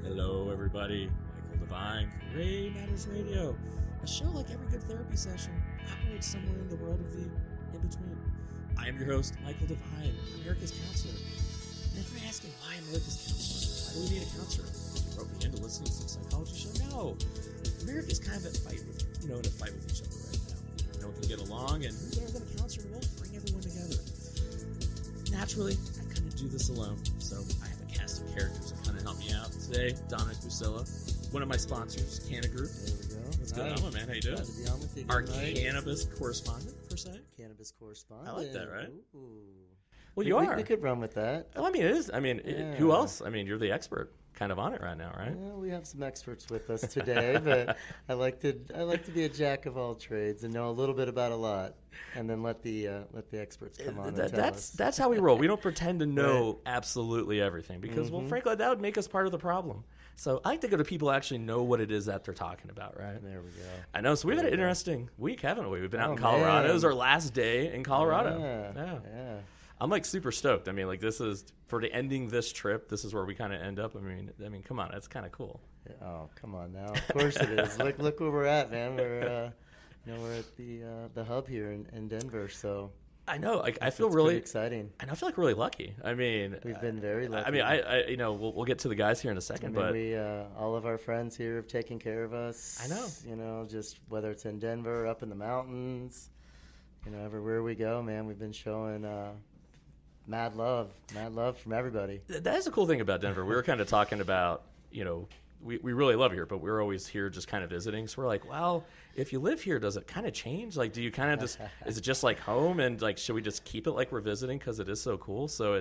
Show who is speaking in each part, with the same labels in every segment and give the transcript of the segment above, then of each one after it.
Speaker 1: Hello, everybody. Michael DeVine, Ray Matters Radio. A show like every good therapy session operates somewhere in the world of the in-between. I am your host, Michael DeVine, America's counselor. And if you're asking why America's counselor, why do we need a counselor? You broke me into listening to some psychology show? No. America's kind of in a fight with each other right now. No one can get along, and who's better than a counselor to bring everyone together? Naturally, I couldn't do this alone, so I have a cast of characters that kind of help me out. Today, Donna Drusilla, one of my sponsors, Canna Group.
Speaker 2: There we go.
Speaker 1: What's going on, man? How you doing?
Speaker 2: Glad to be on with you.
Speaker 1: Our cannabis correspondent, per se.
Speaker 2: Cannabis correspondent.
Speaker 1: I like that, right?
Speaker 2: Ooh.
Speaker 1: Well, you are.
Speaker 2: We could run with that.
Speaker 1: Well, I mean, it is. I mean, who else? I mean, you're the expert kind of on it right now, right?
Speaker 2: Yeah, we have some experts with us today, but I like to be a jack of all trades and know a little bit about a lot, and then let the experts come on and tell us.
Speaker 1: That's how we roll. We don't pretend to know absolutely everything because, well, frankly, that would make us part of the problem. So I like to go to people who actually know what it is that they're talking about, right?
Speaker 2: There we go.
Speaker 1: I know. So we've had an interesting week, haven't we? We've been out in Colorado. Man. It was our last day in Colorado.
Speaker 2: Yeah.
Speaker 1: I'm like super stoked. I mean, like this is for the ending this trip. This is where we kind of end up. I mean, come on, that's kind of cool.
Speaker 2: Yeah, oh, come on now. Of course it is. Look where we're at, man. We're we're at the hub here in Denver. So
Speaker 1: I know. I feel
Speaker 2: really
Speaker 1: really
Speaker 2: exciting.
Speaker 1: And I feel like really lucky. I mean,
Speaker 2: we've been very lucky.
Speaker 1: I mean, I we'll get to the guys here in a second, but
Speaker 2: we all of our friends here have taken care of us.
Speaker 1: I know.
Speaker 2: You know, just whether it's in Denver, up in the mountains, everywhere we go, man, we've been showing. Mad love from everybody.
Speaker 1: That is the cool thing about Denver. We were kind of talking about, we really love it here, but we're always here just kind of visiting. So we're like, well, if you live here, does it kind of change? Like, do you kind of just, is it just like home? And like, should we just keep it like we're visiting because it is so cool? So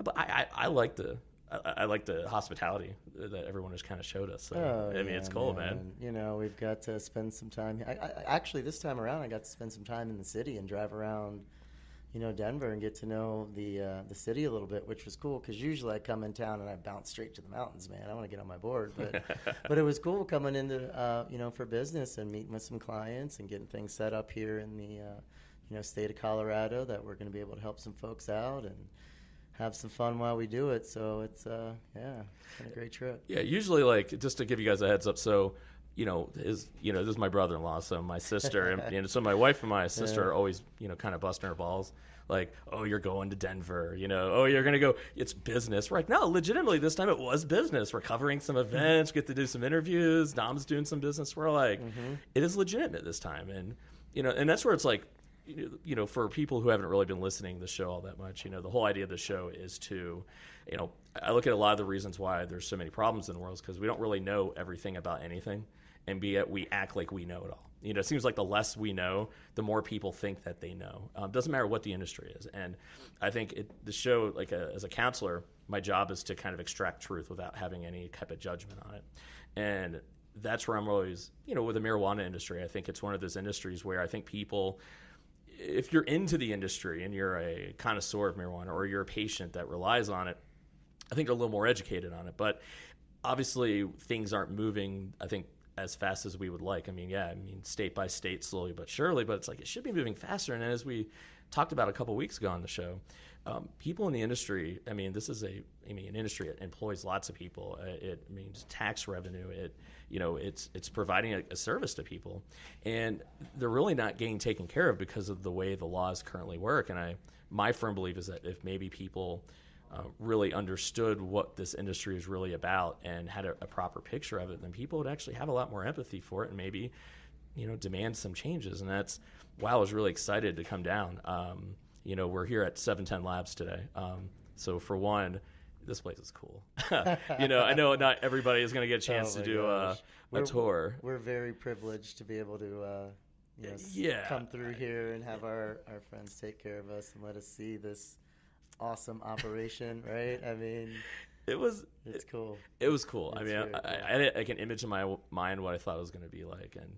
Speaker 1: but I like the hospitality that everyone has kind of showed us. So, I mean, it's cool, man.
Speaker 2: We've got to spend some time. Actually, this time around, I got to spend some time in the city and drive around Denver and get to know the city a little bit, which was cool because usually I come in town and I bounce straight to the mountains, man. I want to get on my board, but it was cool coming into for business and meeting with some clients and getting things set up here in the state of Colorado that we're going to be able to help some folks out and have some fun while we do it. So it's been a great trip.
Speaker 1: Yeah, usually like just to give you guys a heads up, so. This is my brother-in-law, so my sister, and so my wife and my sister are always, kind of busting her balls, like, oh, you're going to Denver, oh, you're going to go, it's business. We're like, no, legitimately, this time it was business. We're covering some events, get to do some interviews, Dom's doing some business. We're like, it is legitimate this time. And, and that's where it's like, for people who haven't really been listening to the show all that much, the whole idea of the show is to, I look at a lot of the reasons why there's so many problems in the world because we don't really know everything about anything. And we act like we know it all. It seems like the less we know, the more people think that they know. Doesn't matter what the industry is. And I think the show, like as a counselor, my job is to kind of extract truth without having any type of judgment on it. And that's where I'm always, with the marijuana industry, I think it's one of those industries where I think people, if you're into the industry and you're a connoisseur of marijuana or you're a patient that relies on it, I think they're a little more educated on it. But obviously things aren't moving, I think, as fast as we would like. State by state, slowly but surely, but it's like it should be moving faster. And as we talked about a couple weeks ago on the show, people in the industry, this is an industry that employs lots of people. It means tax revenue. It's providing a service to people, and they're really not getting taken care of because of the way the laws currently work. And my firm belief is that if maybe people really understood what this industry is really about and had a proper picture of it, then people would actually have a lot more empathy for it and maybe, demand some changes. And that's why I was really excited to come down. We're here at 710 Labs today. So for one, this place is cool. I know not everybody is going to get a chance to do a tour.
Speaker 2: We're very privileged to be able to come through here and have our friends take care of us and let us see this awesome operation, right? It's cool.
Speaker 1: It was cool. I had like an image in my mind what I thought it was going to be like, and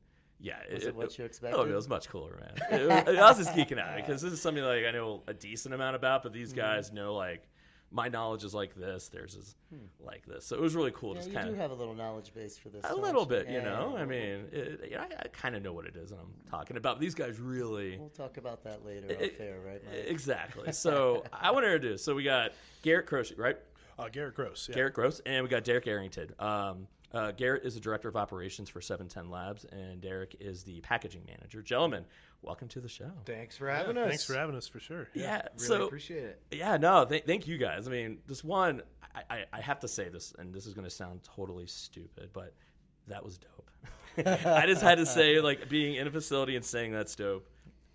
Speaker 2: was it what you expected?
Speaker 1: Oh, it was much cooler, man. I was just geeking out because this is something like I know a decent amount about, but these guys know like my knowledge is like this, theirs is like this. So it was really cool.
Speaker 2: You do have a little knowledge base for this.
Speaker 1: A little bit, I kind of know what it is I'm talking about. These guys really.
Speaker 2: We'll talk about that later. Off air, right, Mike?
Speaker 1: Exactly. So I want to introduce. So we got Garret Groce, right?
Speaker 3: Garret Groce. Yeah.
Speaker 1: Garret Groce, and we got Derek Arrington. Garret is the director of operations for 710 Labs, and Derek is the packaging manager. Gentlemen, welcome to the show.
Speaker 4: Thanks for having us.
Speaker 3: Thanks for having us, for sure.
Speaker 1: Yeah,
Speaker 4: Really appreciate it.
Speaker 1: Yeah, no, thank you guys. I mean, this one, I have to say this, and this is going to sound totally stupid, but that was dope. I just had to say, like, being in a facility and saying that's dope.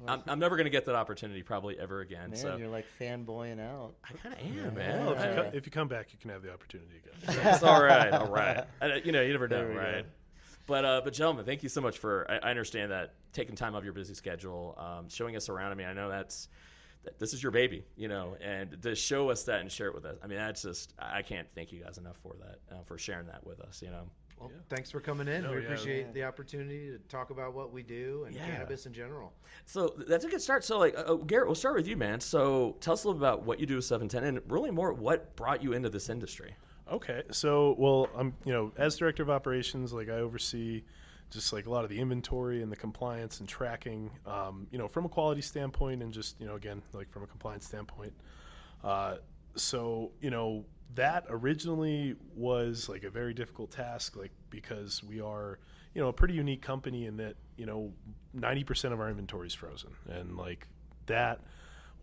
Speaker 1: I'm never going to get that opportunity probably ever again.
Speaker 2: Man,
Speaker 1: so
Speaker 2: you're like fanboying out.
Speaker 1: I kind of am, man.
Speaker 3: Well, if you come back, you can have the opportunity again.
Speaker 1: It's all right, all right. You never know,
Speaker 2: There we
Speaker 1: right?
Speaker 2: go.
Speaker 1: But gentlemen, thank you so much for. I understand that taking time out of your busy schedule, showing us around. I mean, I know this is your baby, and to show us that and share it with us. I mean, that's just I can't thank you guys enough for that, for sharing that with us.
Speaker 4: Well, thanks for coming in. We appreciate
Speaker 2: Yeah.
Speaker 4: the opportunity to talk about what we do and cannabis in general.
Speaker 1: So that's a good start. So, Garret, we'll start with you, man. So tell us a little about what you do with 710, and really more what brought you into this industry.
Speaker 3: Okay, so well, I'm as director of operations, like I oversee just like a lot of the inventory and the compliance and tracking, from a quality standpoint and just again like from a compliance standpoint. So that originally was like a very difficult task, like because we are a pretty unique company in that 90% of our inventory is frozen, and like that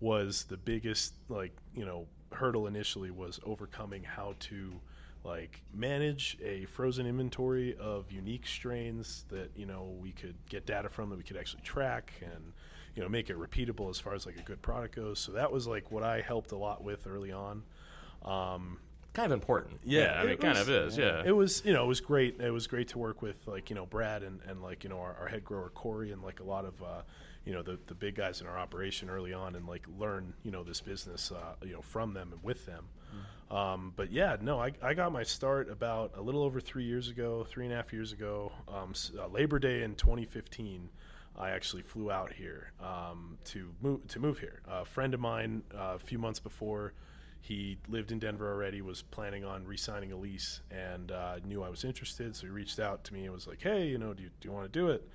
Speaker 3: was the biggest hurdle initially, was overcoming how to like manage a frozen inventory of unique strains that we could get data from, that we could actually track and make it repeatable as far as like a good product goes. So that was like what I helped a lot with early on.
Speaker 1: Kind of important. Yeah, I mean, it kind of is. Yeah,
Speaker 3: it was it was great. It was great to work with Brad and like our head grower Corey, and like a lot of the big guys in our operation early on, and like learn this business from them and with them. But yeah, no, I got my start about a little over 3.5 years ago. Labor Day in 2015, I actually flew out here to move here. A friend of mine, a few months before, he lived in Denver already, was planning on re-signing a lease, and knew I was interested, so he reached out to me and was like, hey, do you want to do it?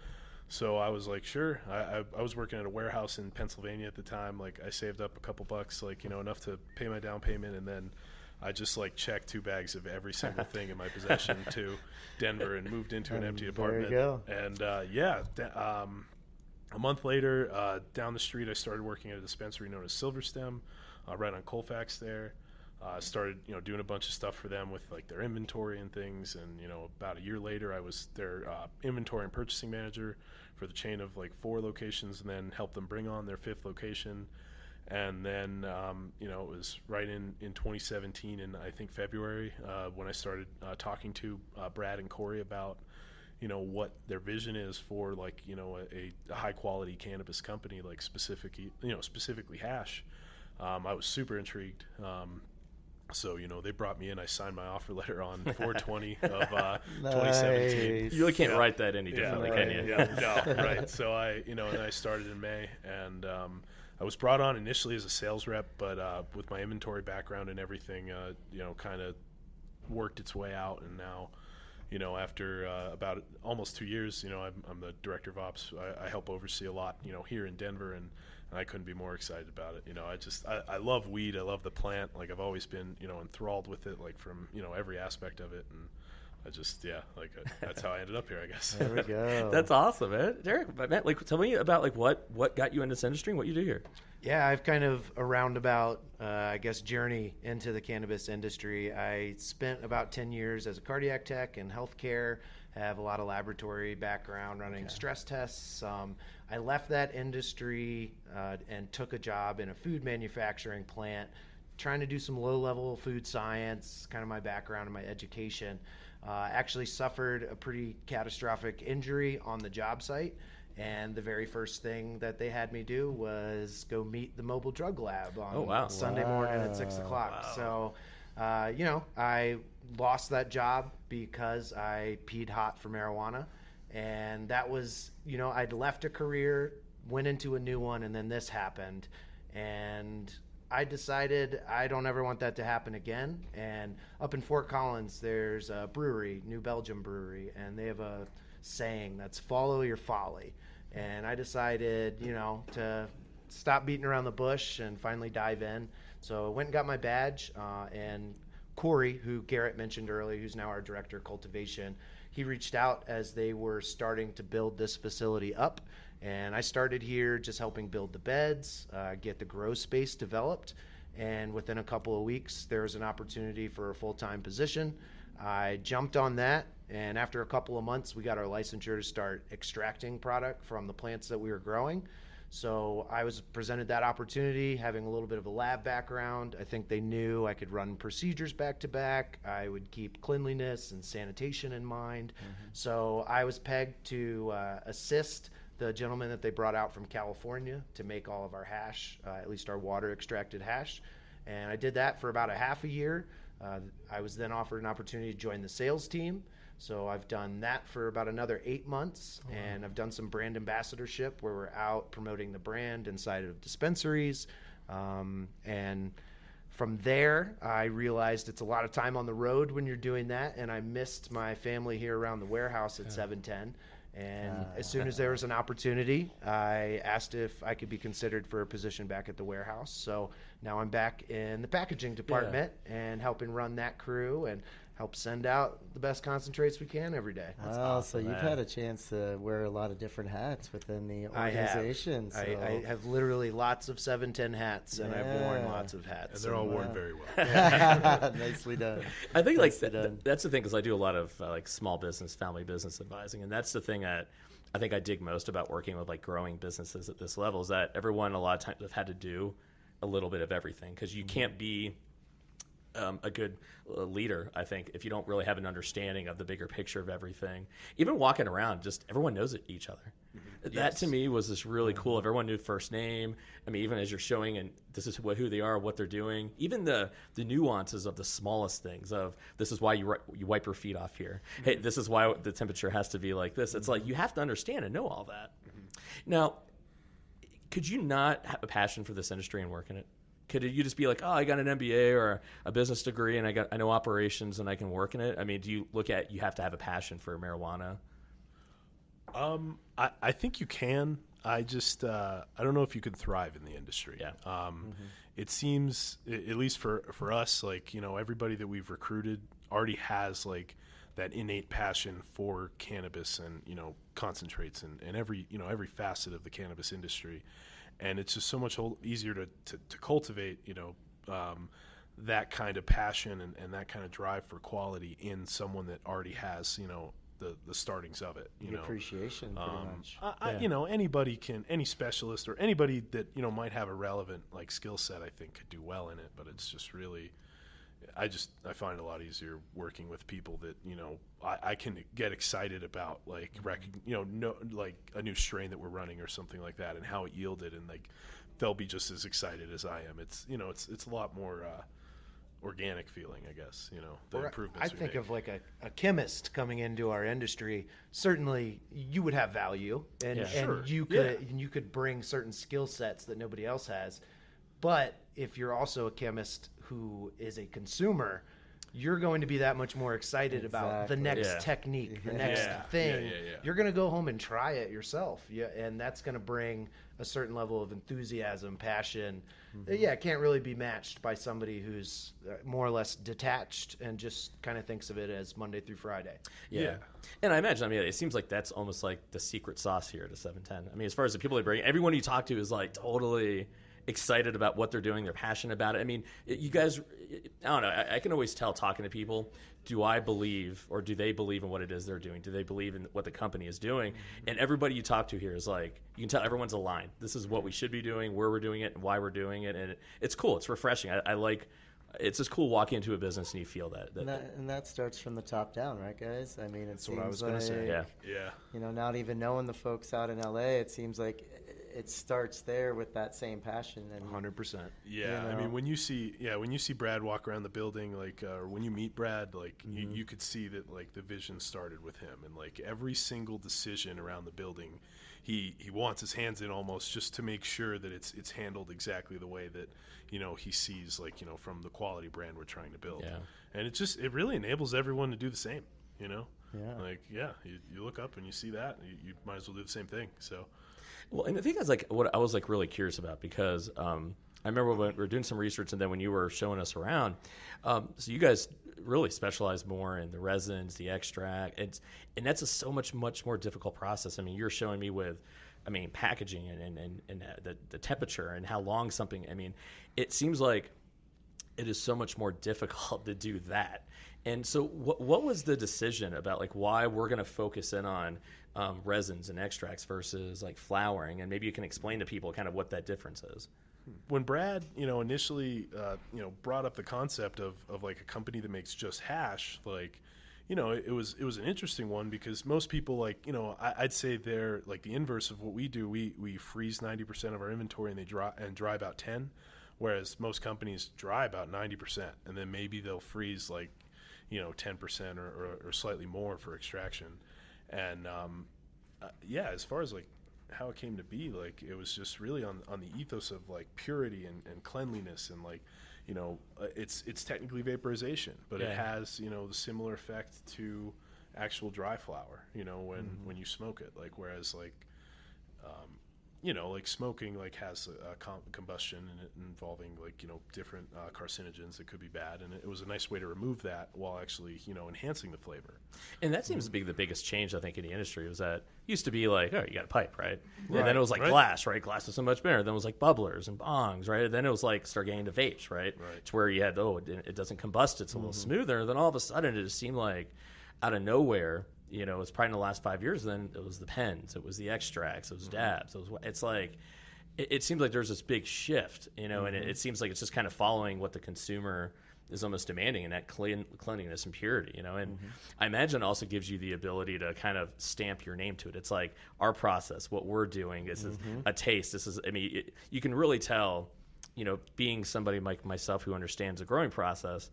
Speaker 3: So I was like, sure. I was working at a warehouse in Pennsylvania at the time. Like, I saved up a couple bucks, enough to pay my down payment, and then I just checked 2 bags of every single thing in my possession to Denver and moved into an empty apartment.
Speaker 2: There you go.
Speaker 3: And a month later, down the street, I started working at a dispensary known as Silver Stem, right on Colfax there. Started doing a bunch of stuff for them with like their inventory and things, and about a year later I was their inventory and purchasing manager for the chain of like 4 locations, and then helped them bring on their 5th location. And then it was right in 2017, in I think February, when I started talking to Brad and Corey about what their vision is for like a high quality cannabis company, like specifically hash. I was super intrigued. So, they brought me in. I signed my offer letter on 4/20 of 2017.
Speaker 1: You really can't write that any differently, can you?
Speaker 3: Yeah, no, right. So and I started in May, and I was brought on initially as a sales rep, but with my inventory background and everything, kind of worked its way out, and now, after about almost 2 years, I'm the director of ops. I help oversee a lot, here in Denver, and I couldn't be more excited about it. I love weed. I love the plant. Like, I've always been, enthralled with it, like from, every aspect of it. And that's how I ended up here, I guess.
Speaker 2: There we go.
Speaker 1: That's awesome, man. Derek, man, tell me about what got you into this industry and what you do here.
Speaker 4: Yeah, I've kind of a roundabout, journey into the cannabis industry. I spent about 10 years as a cardiac tech in healthcare. Have a lot of laboratory background running stress tests. I left that industry and took a job in a food manufacturing plant, trying to do some low-level food science, kind of my background and my education. Actually suffered a pretty catastrophic injury on the job site, and the very first thing that they had me do was go meet the mobile drug lab on Sunday morning at 6 o'clock.
Speaker 1: Wow.
Speaker 4: So, I lost that job because I peed hot for marijuana. And that was, I'd left a career, went into a new one, and then this happened. And I decided I don't ever want that to happen again. And up in Fort Collins, there's a brewery, New Belgium Brewery, and they have a saying that's follow your folly. And I decided, to stop beating around the bush and finally dive in. So I went and got my badge and Corey, who Garret mentioned earlier, who's now our director of cultivation, he reached out as they were starting to build this facility up. And I started here just helping build the beds, get the grow space developed. And within a couple of weeks, there was an opportunity for a full-time position. I jumped on that, and after a couple of months, we got our licensure to start extracting product from the plants that we were growing. So I was presented that opportunity, having a little bit of a lab background. I think they knew I could run procedures back to back. I would keep cleanliness and sanitation in mind. So I was pegged to assist the gentleman that they brought out from California to make all of our hash, at least our water extracted hash. And I did that for about a half a year. I was then offered an opportunity to join the sales team. So I've done that for about another 8 months, and I've done some brand ambassadorship where we're out promoting the brand inside of dispensaries. And from there, I realized it's a lot of time on the road when you're doing that, and I missed my family here around the warehouse at 710. And as soon as there was an opportunity, I asked if I could be considered for a position back at the warehouse. So now I'm back in the packaging department and helping run that crew and help send out the best concentrates we can every day.
Speaker 2: That's awesome, so you've had a chance to wear a lot of different hats within the organization.
Speaker 4: I have literally lots of 710 hats, and I've worn lots of hats.
Speaker 3: And they're all worn very well.
Speaker 2: Nicely done.
Speaker 1: I think that's the thing, because I do a lot of like small business, family business advising, and that's the thing that I think I dig most about working with like growing businesses at this level is that everyone a lot of times have had to do a little bit of everything, because you can't be a good leader, I think, if you don't really have an understanding of the bigger picture of everything. Even walking around, just everyone knows each other. That to me was just really cool. If everyone knew first name, I mean, even as you're showing, and this is who they are, what they're doing, even the nuances of the smallest things of this is why you wipe your feet off here. Hey, this is why the temperature has to be like this. It's like you have to understand and know all that. Now, could you not have a passion for this industry and work in it? Could you just be like, oh, I got an MBA or a business degree and I know operations and I can work in it? I mean, do you look at you have to have a passion for marijuana?
Speaker 3: I think you can. I just I don't know if you could thrive in the industry.
Speaker 1: Yeah.
Speaker 3: It seems, at least for us, like, you know, everybody that we've recruited already has like that innate passion for cannabis and, you know, concentrates and every facet of the cannabis industry. And it's just so much easier to cultivate, you know, that kind of passion and that kind of drive for quality in someone that already has, you know, the startings of it. You know,
Speaker 2: appreciation, pretty much.
Speaker 3: You know, any specialist or anybody that, you know, might have a relevant like skill set, I think could do well in it. But it's just really, I find it a lot easier working with people that, you know, I can get excited about, like, like a new strain that we're running or something like that and how it yielded, and like they'll be just as excited as I am. It's, you know, it's a lot more organic feeling, I guess, you know, the improvements
Speaker 4: I think of like a chemist coming into our industry. Certainly you would have value and you could bring certain skill sets that nobody else has. But if you're also a chemist who is a consumer, you're going to be that much more excited about the next technique, the next thing. You're going to go home and try it yourself. And that's going to bring a certain level of enthusiasm, passion. It can't really be matched by somebody who's more or less detached and just kind of thinks of it as Monday through Friday.
Speaker 1: Yeah. And I imagine, I mean, it seems like that's almost like the secret sauce here to 710. I mean, as far as the people they bring, everyone you talk to is like totally excited about what they're doing. They're passionate about it. I mean, you guys, I don't know, I can always tell talking to people, do I believe or do they believe in what it is they're doing? Do they believe in what the company is doing? And everybody you talk to here is like, you can tell everyone's aligned. This is what we should be doing, where we're doing it, and why we're doing it. And it's cool. It's refreshing. I like, it's just cool walking into a business and you feel that.
Speaker 2: And that starts from the top down, right, guys? I mean,
Speaker 4: that's what I was going to say.
Speaker 3: Yeah.
Speaker 2: You know, not even knowing the folks out in LA, it seems like it starts there with that same passion. And
Speaker 4: 100%.
Speaker 3: Yeah, you know? I mean, when you see Brad walk around the building, like, or when you meet Brad, like, you could see that, like, the vision started with him, and like every single decision around the building, he wants his hands in almost just to make sure that it's handled exactly the way that, you know, he sees, like, you know, from the quality brand we're trying to build. Yeah. And it really enables everyone to do the same, you know? Yeah. Like, you look up and you see that, and you might as well do the same thing. So.
Speaker 1: Well, and the thing is, like, what I was like really curious about, because I I remember when we were doing some research, and then when you were showing us around, so you guys really specialize more in the resins, the extract, and that's so much more difficult process. I mean, you're showing me with, I mean, packaging and the temperature and how long something. I mean, it seems like it is so much more difficult to do that. And so what was the decision about like why we're going to focus in on resins and extracts versus like flouring? And maybe you can explain to people kind of what that difference is.
Speaker 3: When Brad, initially, brought up the concept of like a company that makes just hash, like, it was an interesting one because most people I'd say they're like the inverse of what we do. We freeze 90% of our inventory and they dry about 10, whereas most companies dry about 90%, and then maybe they'll freeze 10% or slightly more for extraction. And as far as like how it came to be, like it was just really on the ethos of like purity and cleanliness, and like it's technically vaporization, but it has the similar effect to actual dry flower when you smoke it, like whereas like like smoking like has a combustion in it involving like different carcinogens that could be bad, and it was a nice way to remove that while actually enhancing the flavor.
Speaker 1: And that seems to be the biggest change I think in the industry, was that it used to be like, oh, you got a pipe, right? And then it was like glass, right? Glass is so much better. Then it was like bubblers and bongs, right? And then it was like start getting to vapes, right? It's where you had it doesn't combust, it's a little smoother. Then all of a sudden it just seemed like out of nowhere. It was probably in the last 5 years. Then it was the pens, it was the extracts, it was dabs. It's like it seems like there's this big shift, and it seems like it's just kind of following what the consumer is almost demanding, in that cleanliness and purity, And I imagine it also gives you the ability to kind of stamp your name to it. It's like our process, what we're doing. This is a taste. This is, I mean, you can really tell, being somebody like myself who understands the growing process.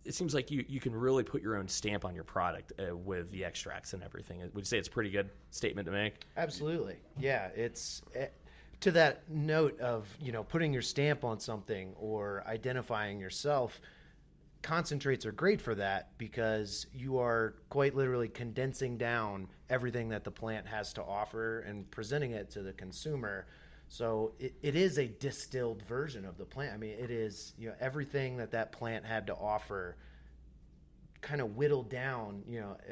Speaker 1: It seems like you can really put your own stamp on your product with the extracts and everything. Would you say it's a pretty good statement to make?
Speaker 4: Absolutely. Yeah, it's to that note of, putting your stamp on something or identifying yourself. Concentrates are great for that because you are quite literally condensing down everything that the plant has to offer and presenting it to the consumer. So it is a distilled version of the plant. I mean, it is, everything that plant had to offer kind of whittled down.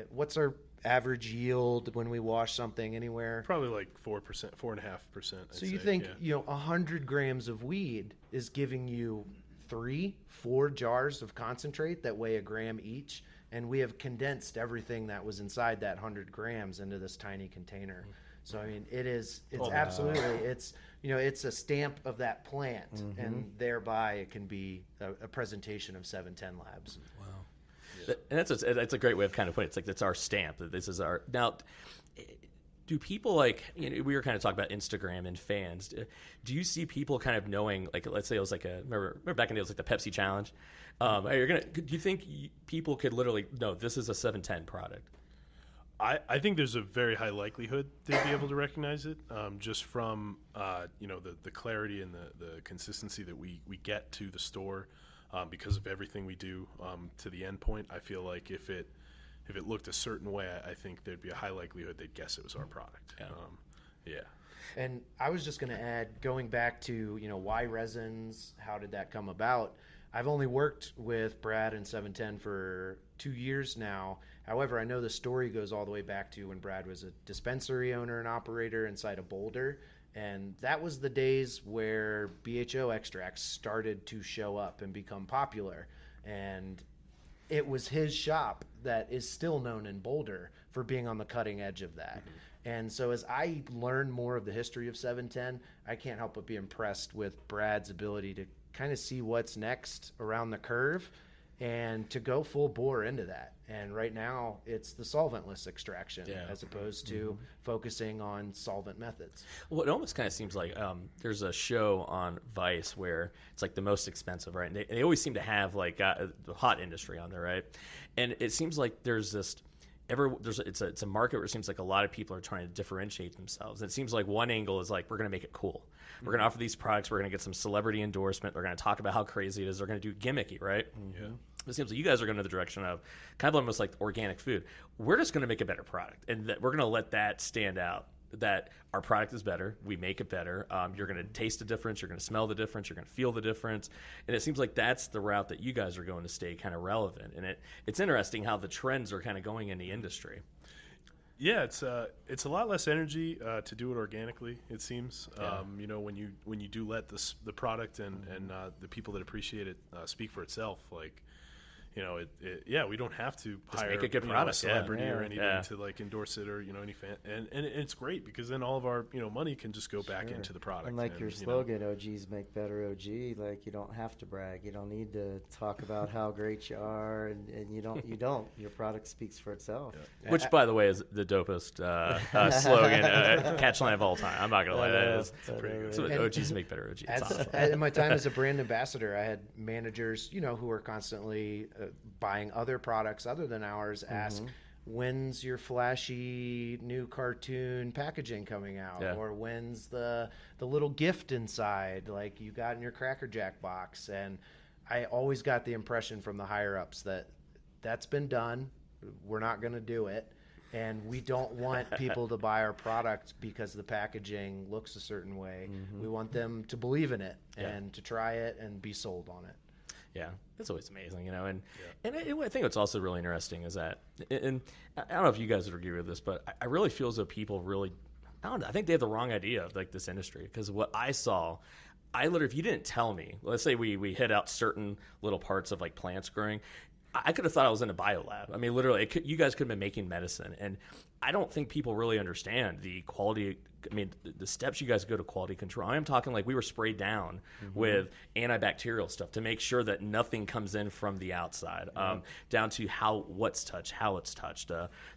Speaker 4: What's our average yield when we wash something anywhere?
Speaker 3: Probably like 4%, 4.5%.
Speaker 4: So you think, 100 grams of weed is giving you 3-4 jars of concentrate that weigh a gram each. And we have condensed everything that was inside that 100 grams into this tiny container. So, I mean, it's absolutely, it's a stamp of that plant, and thereby it can be a presentation of 710 Labs.
Speaker 1: Wow. Yeah. And that's a great way of kind of putting it. It's like, that's our stamp. This is our, now, do people like, we were kind of talking about Instagram and fans. Do you see people kind of knowing, like, let's say it was like remember back in the day, it was like the Pepsi challenge. Do you think people could literally know this is a 710 product?
Speaker 3: I think there's a very high likelihood they'd be able to recognize it, just from the clarity and the consistency that we get to the store, because of everything we do to the end point. I feel like if it looked a certain way, I think there'd be a high likelihood they'd guess it was our product. Yeah.
Speaker 4: And I was just going to add, going back to why resins, how did that come about? I've only worked with Brad and 710 for 2 years now. However, I know the story goes all the way back to when Brad was a dispensary owner and operator inside of Boulder. And that was the days where BHO extracts started to show up and become popular. And it was his shop that is still known in Boulder for being on the cutting edge of that. And so as I learn more of the history of 710, I can't help but be impressed with Brad's ability to kind of see what's next around the curve and to go full bore into that. And right now it's the solventless extraction as opposed to focusing on solvent methods.
Speaker 1: Well, it almost kind of seems like there's a show on Vice where it's like the most expensive, right? And they always seem to have like the hot industry on there, right? And it seems like there's this it's a market where it seems like a lot of people are trying to differentiate themselves. And it seems like one angle is like, we're going to make it cool. We're going to offer these products. We're going to get some celebrity endorsement. They're going to talk about how crazy it is. They're going to do gimmicky, right?
Speaker 3: Yeah.
Speaker 1: It seems like you guys are going in the direction of kind of almost like organic food. We're just going to make a better product, and we're going to let that stand out that our product is better, we make it better. You're going to taste the difference, you're going to smell the difference, you're going to feel the difference, and it seems like that's the route that you guys are going to stay kind of relevant. And it's interesting how the trends are kind of going in the industry.
Speaker 3: Yeah, it's a lot less energy to do it organically. It seems, when you do let the product and the people that appreciate it speak for itself. Like, we don't have to
Speaker 1: Just
Speaker 3: hire
Speaker 1: make a good product,
Speaker 3: a celebrity
Speaker 2: yeah.
Speaker 3: or anything
Speaker 1: Yeah.
Speaker 3: to like endorse it or any fan. And it's great because then all of our money can just go back into the product.
Speaker 2: And like your slogan, OGs make better OG. Like you don't have to brag. You don't need to talk about how great you are, and you don't. Your product speaks for itself.
Speaker 3: Yeah.
Speaker 1: Which, by the way, is the dopest slogan, catchline of all time. I'm not going to lie, that is.
Speaker 3: pretty good.
Speaker 1: So OGs make better OGs. It's awesome.
Speaker 4: In my time as a brand ambassador, I had managers, who were constantly buying other products other than ours ask, when's your flashy new cartoon packaging coming out?
Speaker 1: Yeah.
Speaker 4: Or when's the little gift inside like you got in your Cracker Jack box? And I always got the impression from the higher ups that that's been done. We're not going to do it. And we don't want people to buy our product because the packaging looks a certain way. We want them to believe in it and to try it and be sold on it.
Speaker 1: Yeah, it's always amazing, and I think what's also really interesting is that, and I don't know if you guys would agree with this, but I really feel as though people really, I think they have the wrong idea of like this industry, because what I saw, I literally, if you didn't tell me, let's say we hit out certain little parts of like plants growing, I could have thought I was in a biolab. I mean, literally, you guys could have been making medicine, and I don't think people really understand the quality. I mean, the steps you guys go to quality control. I am talking like we were sprayed down with antibacterial stuff to make sure that nothing comes in from the outside, down to what's touched, how it's touched,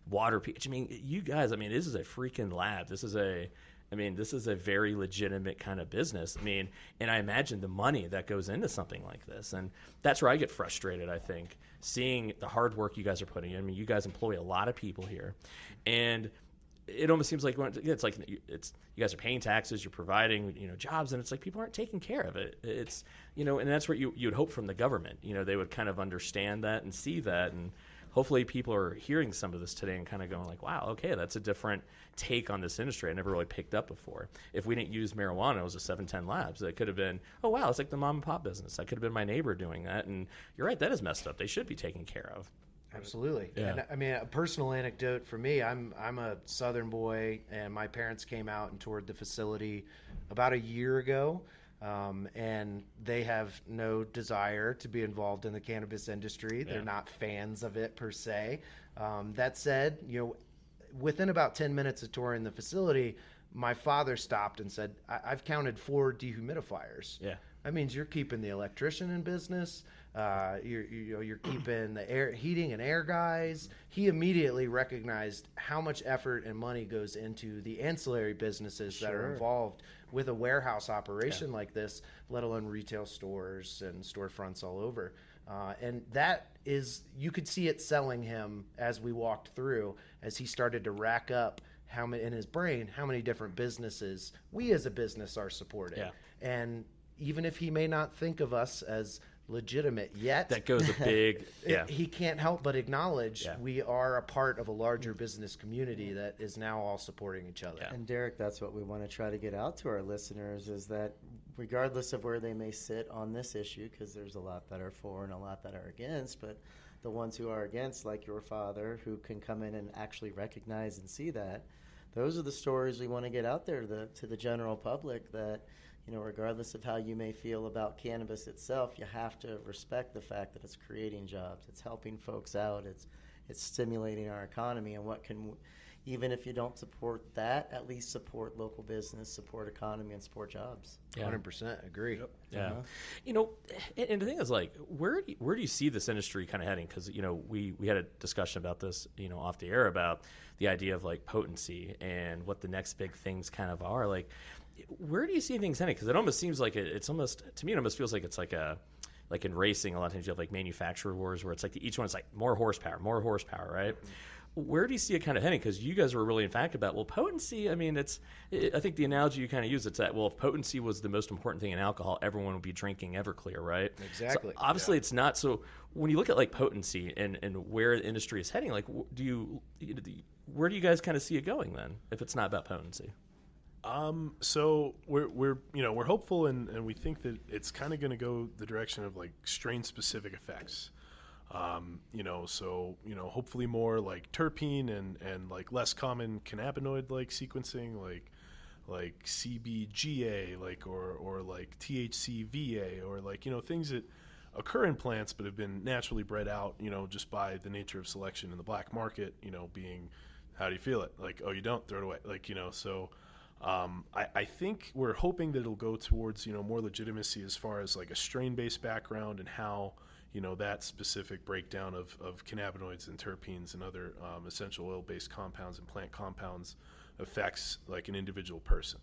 Speaker 1: water pH. I mean, you guys, this is a freaking lab. This is a very legitimate kind of business. And I imagine the money that goes into something like this. And that's where I get frustrated, I think, seeing the hard work you guys are putting in. You guys employ a lot of people here. And it almost seems like it's like you guys are paying taxes, you're providing jobs, and it's like people aren't taking care of it. It's and that's what you would hope from the government. They would kind of understand that and see that, and hopefully people are hearing some of this today and kind of going like, wow, okay, that's a different take on this industry I never really picked up before. If we didn't use marijuana, it was a 710 Labs. It could have been, oh, wow, it's like the mom and pop business. That could have been my neighbor doing that. And you're right, that is messed up. They should be taken care of.
Speaker 4: Absolutely.
Speaker 1: Yeah.
Speaker 4: And a personal anecdote for me, I'm a Southern boy, and my parents came out and toured the facility about a year ago. And they have no desire to be involved in the cannabis industry. They're not fans of it per se. That said, within about 10 minutes of touring the facility, my father stopped and said, I've counted 4 dehumidifiers.
Speaker 1: Yeah.
Speaker 4: That means you're keeping the electrician in business. You're keeping the heating and air guys. He immediately recognized how much effort and money goes into the ancillary businesses that are involved with a warehouse operation like this, let alone retail stores and storefronts all over. And that is, you could see it selling him as we walked through, as he started to rack up in his brain how many different businesses we as a business are supporting.
Speaker 1: Yeah.
Speaker 4: And even if he may not think of us as legitimate yet,
Speaker 1: That goes a big,
Speaker 4: he can't help but acknowledge we are a part of a larger business community that is now all supporting each other.
Speaker 2: And Derek, that's what we want to try to get out to our listeners, is that regardless of where they may sit on this issue, because there's a lot that are for and a lot that are against, but the ones who are against, like your father, who can come in and actually recognize and see that, those are the stories we want to get out there to the general public, that regardless of how you may feel about cannabis itself, you have to respect the fact that it's creating jobs, it's helping folks out, it's stimulating our economy, and even if you don't support that, at least support local business, support economy, and support jobs.
Speaker 4: 100% agree.
Speaker 3: Yep.
Speaker 1: Yeah. And the thing is, like, where do you see this industry kind of heading? Because, we had a discussion about this, off the air, about the idea of, like, potency and what the next big things kind of are. Like, where do you see things heading? Because it almost seems like to me, it almost feels like it's like in racing, a lot of times you have, like, manufacturer wars where it's like each one is like more horsepower, right? where do you see it kind of heading? Because you guys were really emphatic about, well, potency, I mean, I think the analogy you kind of use, it's that, well, if potency was the most important thing in alcohol, everyone would be drinking Everclear, right?
Speaker 4: Exactly.
Speaker 1: So obviously it's not. So when you look at like potency and where the industry is heading, like where do you guys kind of see it going then, if it's not about potency?
Speaker 3: So we're hopeful and we think that it's kind of going to go the direction of like strain specific effects. Hopefully more like terpene and like less common cannabinoid like sequencing, like CBGA, or like THCVA, or like, things that occur in plants but have been naturally bred out, just by the nature of selection in the black market, being, how do you feel it? Like, oh, you don't, throw it away. I think we're hoping that it'll go towards, more legitimacy as far as like a strain-based background and how, that specific breakdown of cannabinoids and terpenes and other essential oil-based compounds and plant compounds affects like an individual person.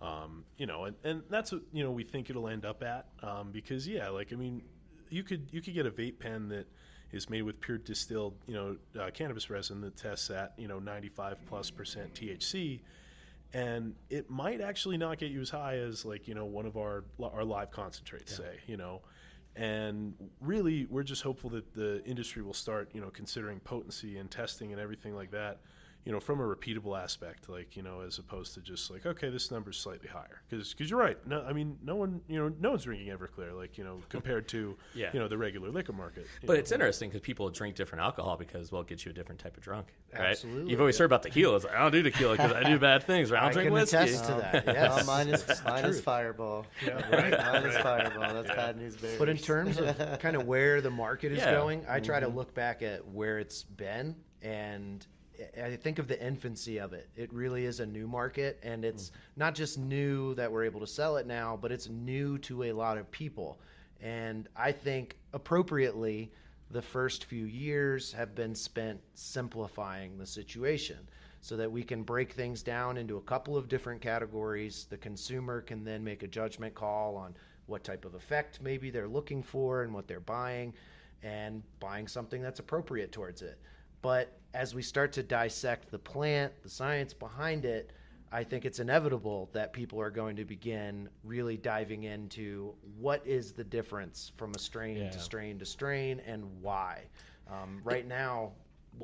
Speaker 3: And that's what, we think it'll end up at, because you could get a vape pen that is made with pure distilled, cannabis resin that tests at, 95+% THC, and it might actually not get you as high as like, one of our live concentrates, say, and really we're just hopeful that the industry will start, considering potency and testing and everything like that, from a repeatable aspect, like, as opposed to just like, okay, this number's slightly higher. Because you're right. No, I mean, no one's drinking Everclear, like, compared to, the regular liquor market.
Speaker 1: But it's interesting because people drink different alcohol because, well, it gets you a different type of drunk, right?
Speaker 4: Absolutely.
Speaker 1: You've always heard about tequila. It's like, I don't do tequila because I do bad things, right? I don't drink whiskey.
Speaker 4: I can attest to that, yes.
Speaker 2: No, mine is Fireball.
Speaker 3: Yeah, right.
Speaker 2: Mine is Fireball. That's bad news bears.
Speaker 4: But in terms of kind of where the market is going, I try to
Speaker 2: Mm-hmm.
Speaker 4: look back at where it's been, and I think of the infancy of it. It really is a new market, and it's not just new that we're able to sell it now, but it's new to a lot of people. And I think appropriately, the first few years have been spent simplifying the situation so that we can break things down into a couple of different categories. The consumer can then make a judgment call on what type of effect maybe they're looking for and what they're buying, and buying something that's appropriate towards it. But as we start to dissect the plant, the science behind it, I think it's inevitable that people are going to begin really diving into what is the difference from a strain to strain to strain, and why. Right now,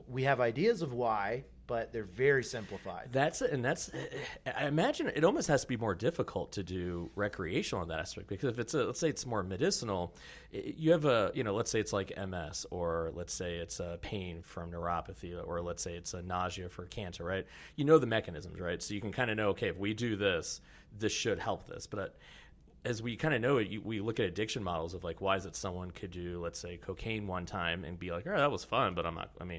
Speaker 4: we have ideas of why, but they're very simplified.
Speaker 1: I imagine it almost has to be more difficult to do recreational in that aspect, because if it's let's say it's more medicinal, you have let's say it's like MS, or let's say it's a pain from neuropathy, or let's say it's a nausea for cancer, right? You know the mechanisms, right? So you can kind of know, okay, if we do this, this should help this. But as we kind of know it, we look at addiction models of like, why is it someone could do, let's say, cocaine one time and be like, oh, that was fun, but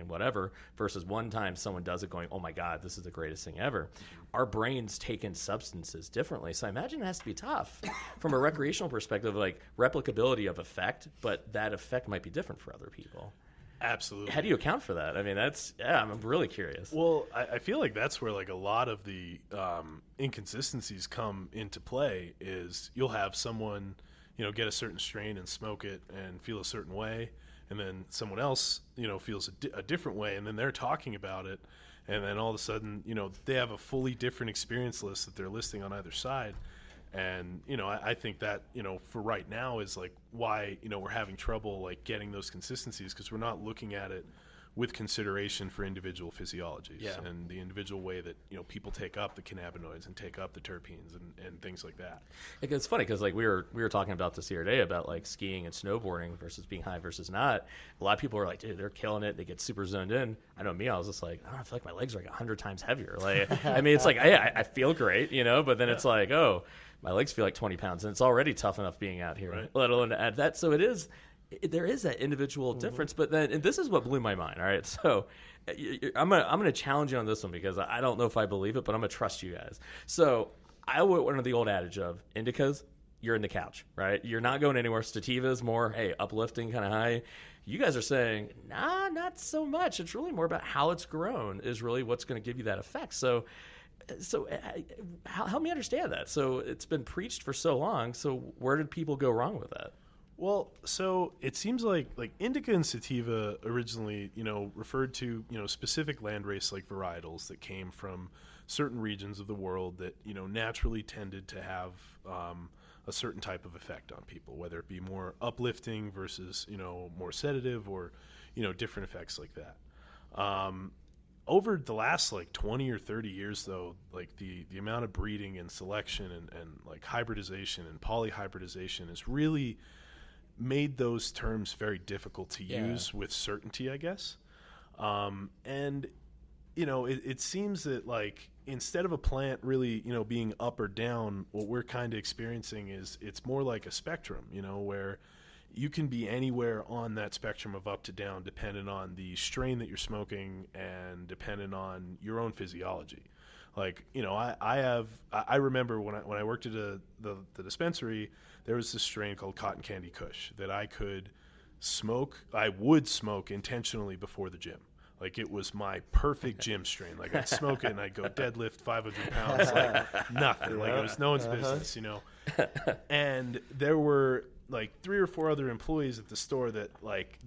Speaker 1: whatever, versus one time someone does it going, oh my God, this is the greatest thing ever. Our brains take in substances differently. So I imagine it has to be tough from a recreational perspective, like replicability of effect, but that effect might be different for other people.
Speaker 3: Absolutely.
Speaker 1: How do you account for that? I mean, I'm really curious.
Speaker 3: Well, I feel like that's where like a lot of the inconsistencies come into play. Is you'll have someone, get a certain strain and smoke it and feel a certain way, and then someone else, feels a different way, and then they're talking about it, and then all of a sudden, they have a fully different experience list that they're listing on either side. And, I think that, for right now is like why, we're having trouble like getting those consistencies, because we're not looking at it with consideration for individual physiologies and the individual way that, people take up the cannabinoids and take up the terpenes and things like that.
Speaker 1: It's funny because like we were talking about this the other day about like skiing and snowboarding versus being high versus not. A lot of people are like, dude, they're killing it. They get super zoned in. I know me, I was just like, I feel like my legs are like 100 times heavier. Like, I mean, it's like, I feel great, but then it's like, oh, my legs feel like 20 pounds, and it's already tough enough being out here, let alone to add that. So there is that individual difference, but then, and this is what blew my mind. All right, so I'm gonna challenge you on this one, because I don't know if I believe it, but I'm gonna trust you guys. So I went under the old adage of indicas, you're in the couch, right? You're not going anywhere. Sativas more, hey, uplifting, kind of high. You guys are saying, nah, not so much. It's really more about how it's grown is really what's going to give you that effect. So help me understand that. So it's been preached for so long. So where did people go wrong with that?
Speaker 3: Well, so it seems like indica and sativa originally, referred to, specific landrace like varietals that came from certain regions of the world that, naturally tended to have a certain type of effect on people, whether it be more uplifting versus, more sedative or, different effects like that. Over the last 20 or 30 years, though, the amount of breeding and selection and hybridization and polyhybridization has really made those terms very difficult to use with certainty, I guess. And it seems that instead of a plant really being up or down, what we're kind of experiencing is it's more like a spectrum, where you can be anywhere on that spectrum of up to down depending on the strain that you're smoking and depending on your own physiology. I remember when I worked at the dispensary, there was this strain called Cotton Candy Kush that I would smoke intentionally before the gym. It was my perfect gym strain. I'd smoke it and I'd go deadlift 500 pounds, nothing. It was no one's business, And there were 3 or 4 other employees at the store that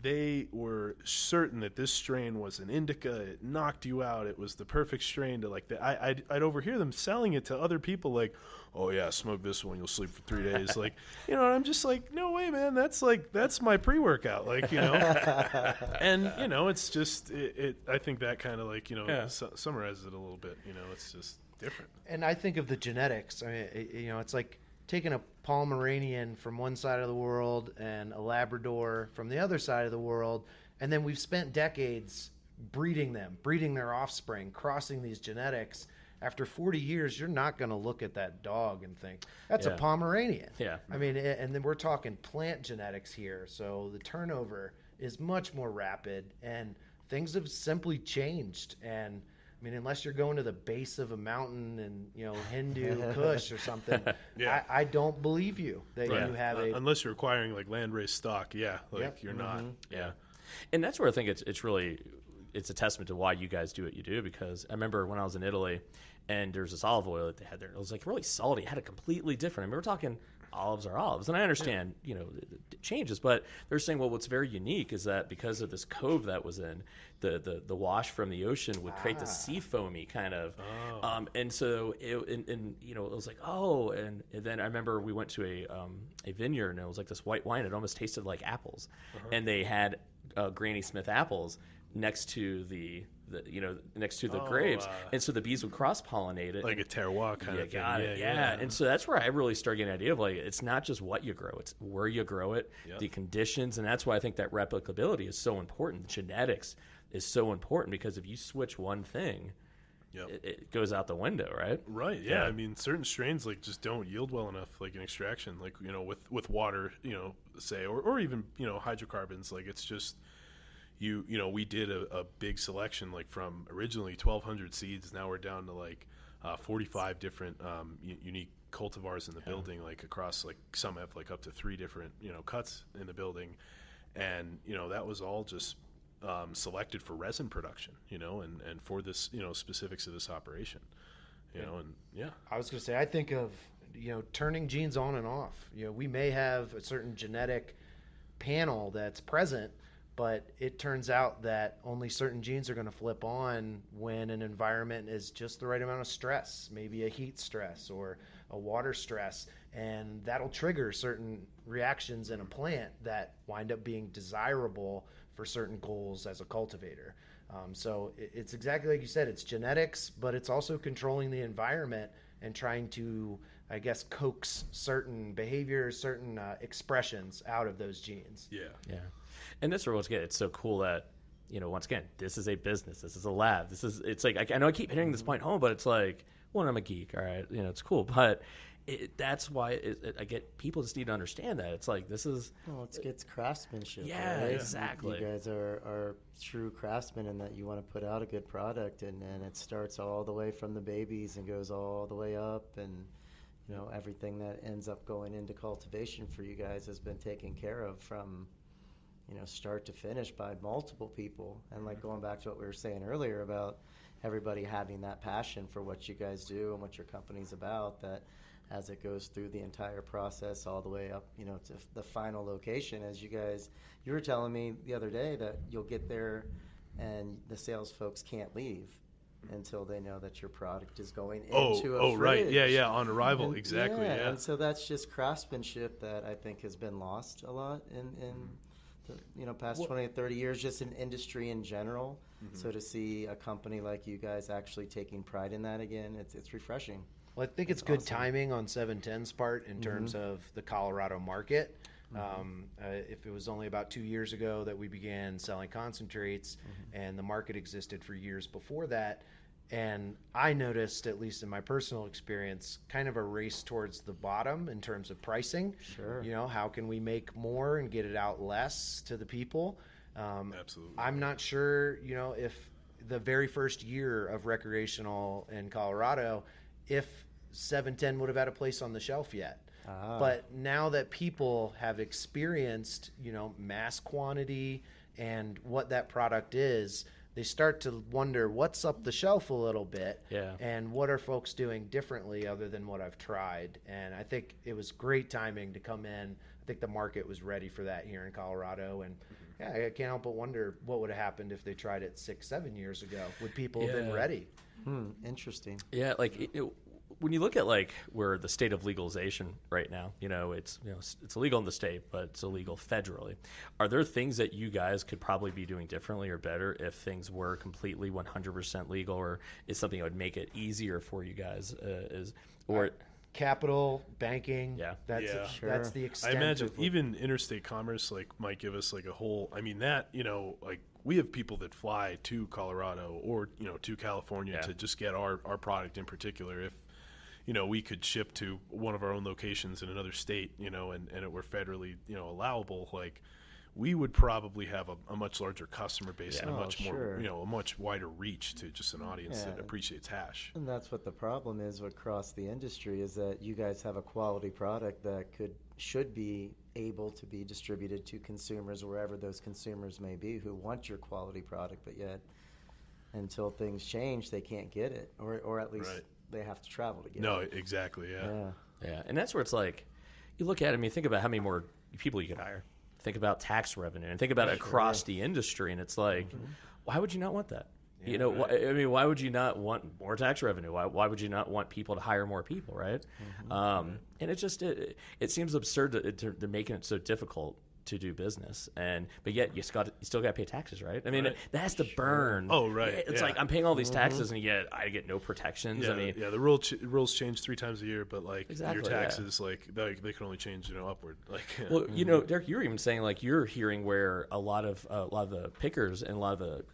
Speaker 3: they were certain that this strain was an indica. It knocked you out. It was the perfect strain to I'd overhear them selling it to other people oh yeah, smoke this one, you'll sleep for 3 days. And I'm just no way, man. That's my pre-workout. And it's just I think that kind of summarizes it a little bit. It's just different.
Speaker 4: And I think of the genetics. I mean, it's like taking a Pomeranian from one side of the world and a Labrador from the other side of the world, and then we've spent decades breeding their offspring, crossing these genetics. After 40 years, you're not going to look at that dog and think, that's a Pomeranian. Yeah. I mean, and then we're talking plant genetics here, so the turnover is much more rapid, and things have simply changed. And I mean, unless you're going to the base of a mountain and, Hindu Kush or something, I don't believe you that you have
Speaker 3: unless you're acquiring landrace stock, you're not. Yeah.
Speaker 1: And that's where I think it's a testament to why you guys do what you do, because I remember when I was in Italy and there's this olive oil that they had there. It was really salty. It had a completely different. I mean, we're talking olives are olives, and I understand it changes, but they're saying, well, what's very unique is that because of this cove that was in the wash from the ocean would create the sea foamy kind of, and so it was and then I remember we went to a vineyard and it was this white wine. It almost tasted like apples, and they had Granny Smith apples next to the grapes, and so the bees would cross-pollinate it.
Speaker 3: Like a terroir kind of thing.
Speaker 1: Yeah. And so that's where I really started getting an idea of it's not just what you grow, it's where you grow it, the conditions, and that's why I think that replicability is so important. Genetics is so important, because if you switch one thing, it goes out the window, right?
Speaker 3: Right, yeah. I mean, certain strains just don't yield well enough, in extraction, with water, say, or even, hydrocarbons. It's just... we did a big selection, from originally 1,200 seeds. Now we're down to 45 different unique cultivars in the building, across some have up to 3 different cuts in the building, and that was all just selected for resin production, and for this specifics of this operation,
Speaker 4: I was going to say, I think of turning genes on and off. We may have a certain genetic panel that's present, but it turns out that only certain genes are going to flip on when an environment is just the right amount of stress, maybe a heat stress or a water stress, and that'll trigger certain reactions in a plant that wind up being desirable for certain goals as a cultivator. So it's exactly like you said, it's genetics, but it's also controlling the environment and trying to, I guess, coax certain behaviors, certain expressions out of those genes.
Speaker 1: Yeah. And this, once again, it's so cool that, once again, this is a business. This is a lab. It's I know I keep hitting this point home, but it's I'm a geek, all right? It's cool. But that's why I get people just need to understand that. It's this is...
Speaker 2: Well, it's craftsmanship.
Speaker 1: Yeah,
Speaker 2: right?
Speaker 1: exactly.
Speaker 2: You guys are true craftsmen in that you want to put out a good product, and it starts all the way from the babies and goes all the way up, and everything that ends up going into cultivation for you guys has been taken care of from start to finish by multiple people. And going back to what we were saying earlier about everybody having that passion for what you guys do and what your company's about, that as it goes through the entire process all the way up, to the final location. As you were telling me the other day that you'll get there and the sales folks can't leave until they know that your product is going into a fridge.
Speaker 3: Right. Yeah, on arrival.
Speaker 2: And,
Speaker 3: exactly, yeah.
Speaker 2: And so that's just craftsmanship that I think has been lost a lot in the past 20 to 30 years, just in industry in general. So to see a company like you guys actually taking pride in that again, it's refreshing.
Speaker 4: Well, I think it's good timing on 710's part in terms of the Colorado market. If it was only about 2 years ago that we began selling concentrates, and the market existed for years before that, and I noticed, at least in my personal experience, kind of a race towards the bottom in terms of pricing.
Speaker 2: Sure.
Speaker 4: How can we make more and get it out less to the people?
Speaker 3: Absolutely.
Speaker 4: I'm not sure, if the very first year of recreational in Colorado, if 710 would have had a place on the shelf yet. But now that people have experienced, mass quantity and what that product is, they start to wonder what's up the shelf a little bit, and what are folks doing differently other than what I've tried. And I think it was great timing to come in. I think the market was ready for that here in Colorado, and I can't help but wonder what would have happened if they tried it 6-7 years ago. Would people have been ready?
Speaker 2: Interesting.
Speaker 1: Yeah, when you look at where the state of legalization right now, it's illegal in the state, but it's illegal federally. Are there things that you guys could probably be doing differently or better if things were completely 100% legal, or is something that would make it easier for you guys?
Speaker 4: Capital, banking, that's the extent.
Speaker 3: I imagine even interstate commerce might give us a whole. I mean we have people that fly to Colorado or to California to just get our product in particular. If we could ship to one of our own locations in another state, and it were federally, allowable, we would probably have a much larger customer base and a much more, a much wider reach to just an audience that appreciates hash.
Speaker 2: And that's what the problem is across the industry, is that you guys have a quality product that should be able to be distributed to consumers wherever those consumers may be who want your quality product, but yet until things change, they can't get it, or at least they have to travel to get it.
Speaker 3: No, exactly, yeah.
Speaker 1: And that's where it's you look at it, think about how many more people you could hire. Think about tax revenue and think about it across the industry, and it's why would you not want that? Why would you not want more tax revenue? Why would you not want people to hire more people, right? And it seems absurd that they're making it so difficult to do business, but yet you still got to pay taxes, right? That has to burn.
Speaker 3: Oh, right.
Speaker 1: It's I'm paying all these taxes, and yet I get no protections.
Speaker 3: The rules change 3 times a year, but your taxes, they can only change, upward.
Speaker 1: Well, Derek, you were even saying you're hearing where a lot of the pickers and a lot of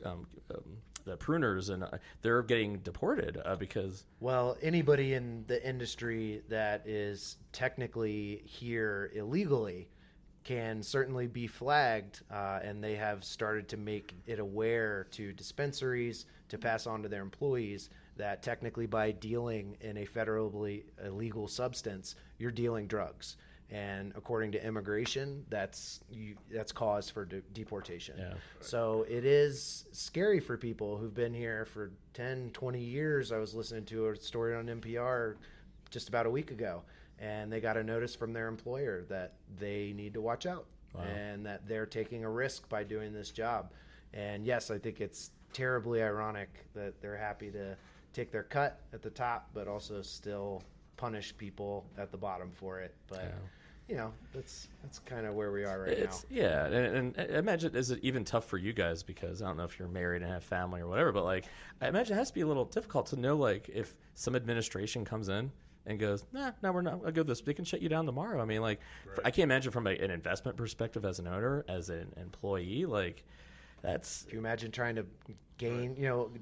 Speaker 1: the pruners and they're getting deported because
Speaker 4: anybody in the industry that is technically here illegally can certainly be flagged, and they have started to make it aware to dispensaries to pass on to their employees that technically by dealing in a federally illegal substance, you're dealing drugs. And according to immigration, that's cause for deportation. Yeah. So it is scary for people who've been here for 10, 20 years. I was listening to a story on NPR just about a week ago, and they got a notice from their employer that they need to watch out. Wow. And that they're taking a risk by doing this job. And yes, I think it's terribly ironic that they're happy to take their cut at the top, but also still punish people at the bottom for it. But that's kind of where we are right now.
Speaker 1: Yeah, and I imagine, is it even tough for you guys, because I don't know if you're married and have family or whatever, but I imagine it has to be a little difficult to know if some administration comes in and goes, no, we're not. I'll go this. They can shut you down tomorrow. I can't imagine from an investment perspective as an owner, as an employee, that's.
Speaker 4: If you imagine trying to gain,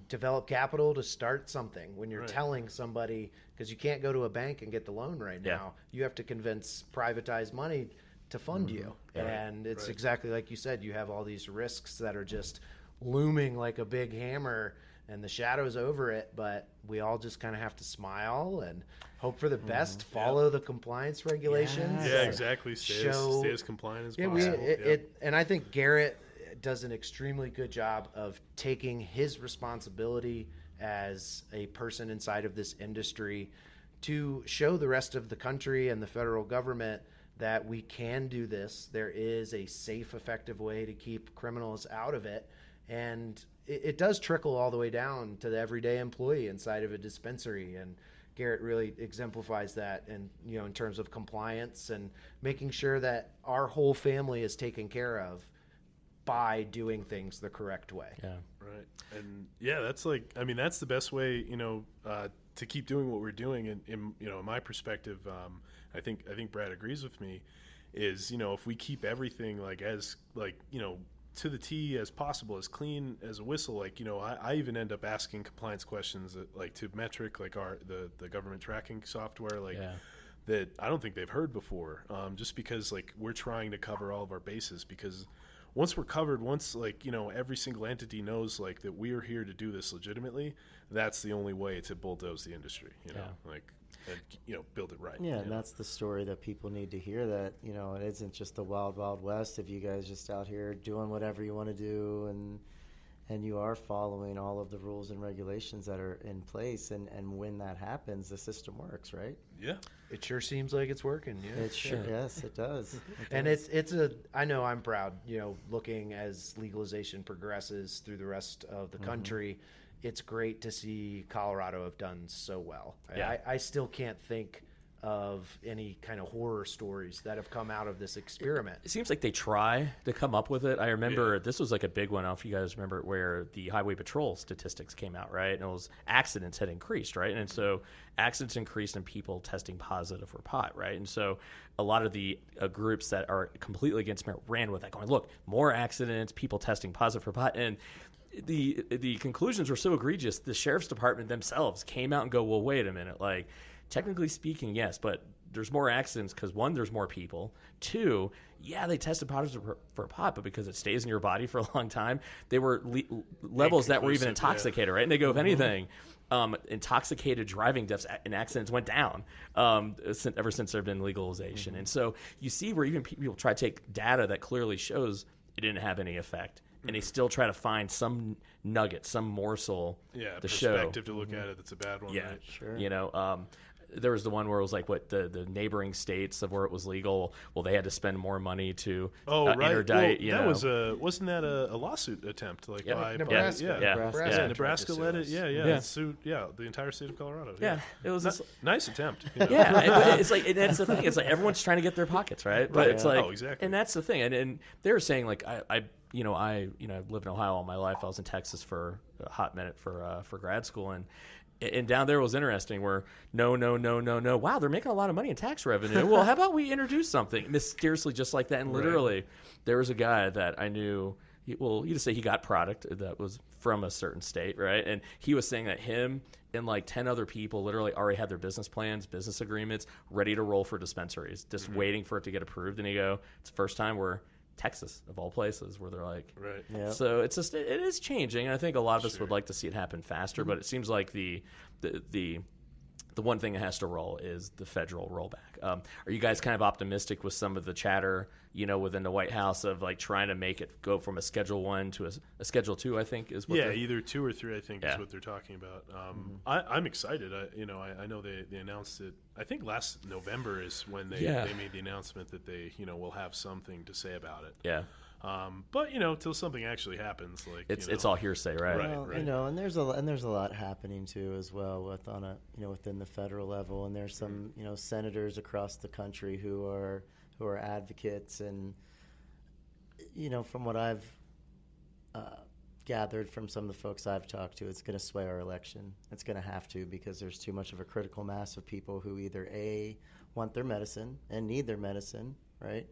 Speaker 4: develop capital to start something when you're telling somebody, because you can't go to a bank and get the loan right now. You have to convince privatized money to fund you. And it's exactly like you said, you have all these risks that are just looming like a big hammer and the shadows over it, but we all just kind of have to smile and hope for the best, follow the compliance regulations.
Speaker 3: Yeah, exactly. Stay as compliant as possible.
Speaker 4: And I think Garret does an extremely good job of taking his responsibility as a person inside of this industry to show the rest of the country and the federal government that we can do this. There is a safe, effective way to keep criminals out of it. And it does trickle all the way down to the everyday employee inside of a dispensary. And Garret really exemplifies that, and in terms of compliance and making sure that our whole family is taken care of by doing things the correct way.
Speaker 1: Yeah.
Speaker 3: Right. And yeah, that's that's the best way, to keep doing what we're doing. And in my perspective, I think Brad agrees with me, is, if we keep everything to the T as possible, as clean as a whistle, I even end up asking compliance questions to Metric, the government tracking software, that I don't think they've heard before, just because we're trying to cover all of our bases, because once we're covered, every single entity knows that we are here to do this legitimately, that's the only way to bulldoze the industry, and build it right.
Speaker 2: Yeah, and that's the story that people need to hear, that it isn't just the wild, wild west of you guys just out here doing whatever you want to do, and you are following all of the rules and regulations that are in place, and when that happens, the system works, right?
Speaker 3: Yeah.
Speaker 4: It sure seems like it's working. Yeah.
Speaker 2: It sure, yes, it does.
Speaker 4: And I know I'm proud, looking as legalization progresses through the rest of the country, it's great to see Colorado have done so well.
Speaker 1: Yeah.
Speaker 4: I still can't think of any kind of horror stories that have come out of this experiment.
Speaker 1: It seems like they try to come up with it. I remember this was a big one. I don't know if you guys remember, where the highway patrol statistics came out, right? And it was accidents had increased, right? And so accidents increased and people testing positive for pot, right? And so a lot of the groups that are completely against marijuana ran with that, going, look, more accidents, people testing positive for pot. And the conclusions were so egregious, the sheriff's department themselves came out and go, well, wait a minute, technically speaking, yes, but there's more accidents because, one, there's more people. Two, yeah, they tested positive for pot, but because it stays in your body for a long time, they were levels that were even intoxicated, right? And they go, if anything, intoxicated driving deaths and accidents went down ever since there have been legalization. And so you see where even people try to take data that clearly shows it didn't have any effect, and they still try to find some nugget, some morsel to show.
Speaker 3: Perspective to look at it that's a bad one.
Speaker 1: Yeah,
Speaker 3: right?
Speaker 1: Sure. There was the one where it was the neighboring states of where it was legal. Well, they had to spend more money to interdict.
Speaker 3: Well, wasn't that a lawsuit attempt? By Nebraska. Nebraska led it. Yeah. Sued. Yeah, the entire state of Colorado.
Speaker 1: Yeah, it was
Speaker 3: nice attempt.
Speaker 1: Yeah, it's and that's the thing. It's everyone's trying to get their pockets right, but it's
Speaker 3: exactly.
Speaker 1: And that's the thing. And they were saying I've lived in Ohio all my life. I was in Texas for a hot minute for grad school, and down there was interesting, where no. Wow, they're making a lot of money in tax revenue. Well, how about we introduce something mysteriously just like that? And literally, there was a guy that I knew. He just say he got product that was from a certain state, right? And he was saying that him and 10 other people literally already had their business plans, business agreements ready to roll for dispensaries, just waiting for it to get approved. And he go, it's the first time where Texas, of all places, where they're right.
Speaker 2: Yep.
Speaker 1: So it is changing, and I think a lot of us would like to see it happen faster. But it seems like the one thing that has to roll is the federal rollback. Are you guys kind of optimistic with some of the chatter, within the White House of trying to make it go from a Schedule 1 to a Schedule 2? I think is what.
Speaker 3: Yeah, either 2 or 3. I think is what they're talking about. I'm excited. I know they announced it. I think last November is when they made the announcement that they will have something to say about it.
Speaker 1: Yeah.
Speaker 3: But till something actually happens,
Speaker 1: it's all hearsay, right?
Speaker 2: Well, and there's a lot happening too as well within the federal level, and there's some senators across the country who are advocates, and from what I've gathered from some of the folks I've talked to, it's going to sway our election. It's going to have to, because there's too much of a critical mass of people who either A, want their medicine and need their medicine, right?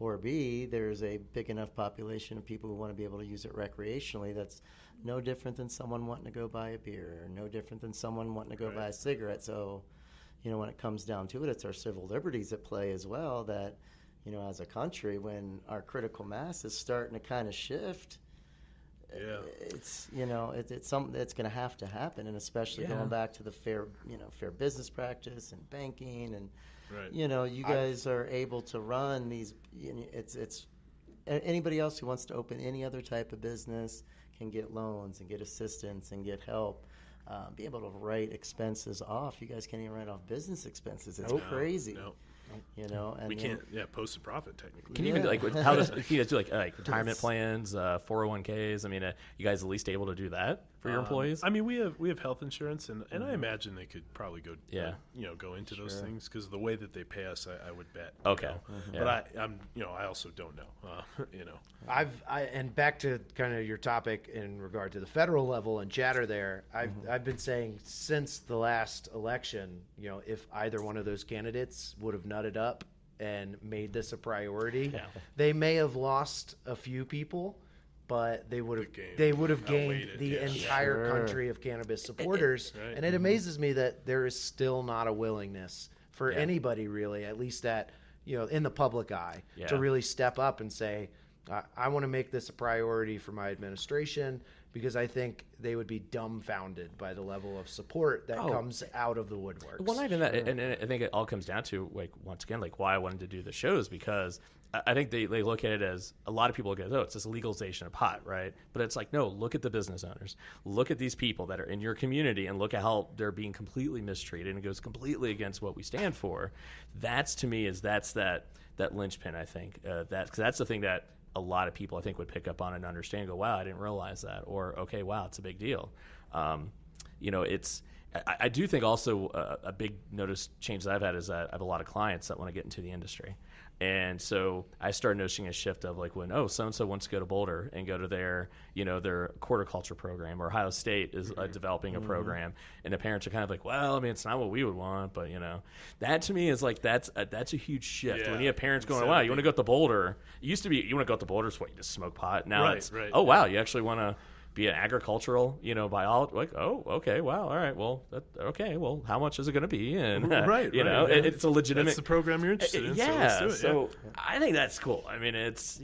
Speaker 2: Or B, there's a big enough population of people who want to be able to use it recreationally. That's no different than someone wanting to go buy a beer, or no different than someone wanting to go buy a cigarette. So, when it comes down to it, it's our civil liberties at play as well, that, as a country, when our critical mass is starting to kind of shift, it's it's something that's going to have to happen, and especially going back to the fair business practice and banking, and you guys are able to run these. It's anybody else who wants to open any other type of business can get loans and get assistance and get help. be able to write expenses off. You guys can't even write off business expenses. It's
Speaker 3: Nope.
Speaker 2: crazy.
Speaker 3: No.
Speaker 2: You know, and
Speaker 3: We can't, post a profit technically.
Speaker 1: Can you even how does you guys do like retirement plans, 401ks? I mean, you guys at least able to do that for your employees?
Speaker 3: I mean, we have health insurance, and I imagine they could probably go go into those things because the way that they pay us, I would bet.
Speaker 1: Okay,
Speaker 3: but I also don't know.
Speaker 4: And back to kind of your topic in regard to the federal level and chatter there, I've been saying since the last election, if either one of those candidates would have nutted up and made this a priority, they may have lost a few people, but they would have gained the entire country of cannabis supporters.
Speaker 3: Right.
Speaker 4: And it amazes me that there is still not a willingness for anybody really, at least that in the public eye, to really step up and say, I want to make this a priority for my administration, because I think they would be dumbfounded by the level of support that comes out of the woodworks.
Speaker 1: Well, not even that, and I think it all comes down to, once again, why I wanted to do the shows, because I think they look at it as, a lot of people look at it, it's this legalization of pot, right? But it's like, no, look at the business owners. Look at these people that are in your community and look at how they're being completely mistreated, and it goes completely against what we stand for. That's, to me, that's that linchpin, I think. Because that's the thing that a lot of people, I think, would pick up on and understand and go, wow, I didn't realize that. Or, okay, wow, it's a big deal. I do think also a big notice change that I've had is that I have a lot of clients that want to get into the industry. And so I started noticing a shift of when, so-and-so wants to go to Boulder and go to their horticulture program, or Ohio State is developing a program, and the parents are kind of like, well, I mean, it's not what we would want, but that to me is that's a huge shift. When you have parents going, wow, you want to go to Boulder? It used to be you want to go to Boulder, so you just smoke pot. Now wow, you actually want to be an agricultural, biologist. Okay, wow, all right, well, how much is it going to be? And it's a legitimate.
Speaker 3: That's the program you're interested in.
Speaker 1: Yeah,
Speaker 3: so let's do it.
Speaker 1: I think that's cool. I mean, it's